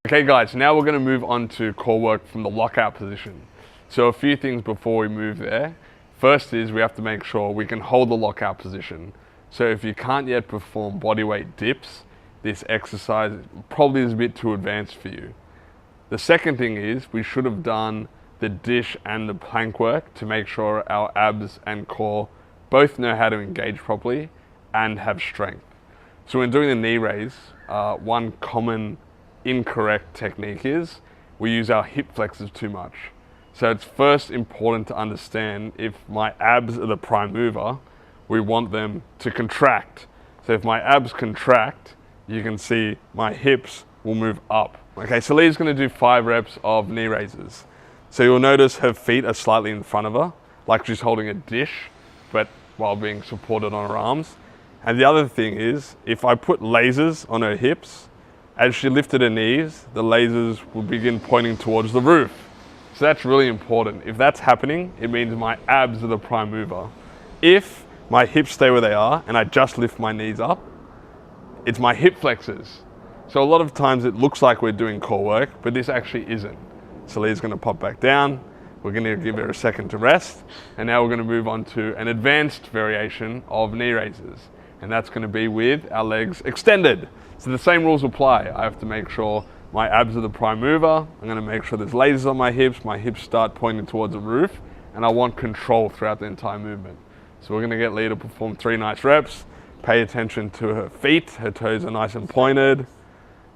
Okay guys, now we're going to move on to core work from the lockout position. So a few things before we move there. First is we have to make sure we can hold the lockout position. So if you can't yet perform bodyweight dips, this exercise probably is a bit too advanced for you. The second thing is we should have done the dish and the plank work to make sure our abs and core both know how to engage properly and have strength. So when doing the knee raise, one common incorrect technique is we use our hip flexors too much. So it's first important to understand if my abs are the prime mover, we want them to contract. So if my abs contract, you can see my hips will move up. Okay, so Lee's gonna do 5 reps of knee raises. So you'll notice her feet are slightly in front of her, like she's holding a dish, but while being supported on her arms. And the other thing is, if I put lasers on her hips, as she lifted her knees, the lasers will begin pointing towards the roof. So that's really important. If that's happening, it means my abs are the prime mover. If my hips stay where they are and I just lift my knees up, it's my hip flexors. So a lot of times it looks like we're doing core work, but this actually isn't. So Lee's gonna pop back down. We're gonna give her a second to rest. And now we're gonna move on to an advanced variation of knee raises. And that's gonna be with our legs extended. So the same rules apply. I have to make sure my abs are the prime mover. I'm gonna make sure there's lasers on my hips start pointing towards the roof, and I want control throughout the entire movement. So we're gonna get Lee to perform 3 nice reps. Pay attention to her feet. Her toes are nice and pointed.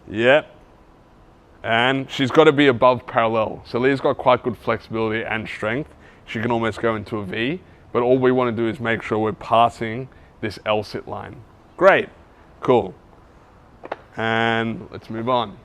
Yep. And she's gotta be above parallel. So Lee's got quite good flexibility and strength. She can almost go into a V, but all we wanna do is make sure we're passing this L-sit line. Great, cool. And let's move on.